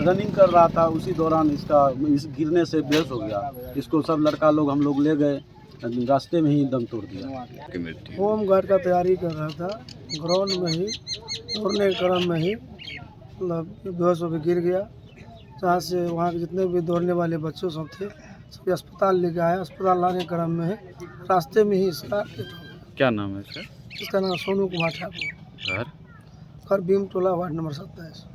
Running कर रहा था, उसी दौरान इसका इस गिरने से बेहोश हो गया। इसको सब लड़का लोग हम लोग ले गए, रास्ते में ही दम तोड़ दिया। होम गार्ड का तैयारी कर रहा था, ग्राउंड में ही दौड़ने के क्रम में ही मतलब बेहोश होकर गिर गया। जहाँ से वहाँ के जितने भी दौड़ने वाले बच्चों सब थे सभी अस्पताल लेके आए। अस्पताल लाने के क्रम में रास्ते में ही इसका क्या नाम है सर? इसका नाम सोनू कुमार ठाकुर, घर घर भीम टोला, वार्ड नंबर 27।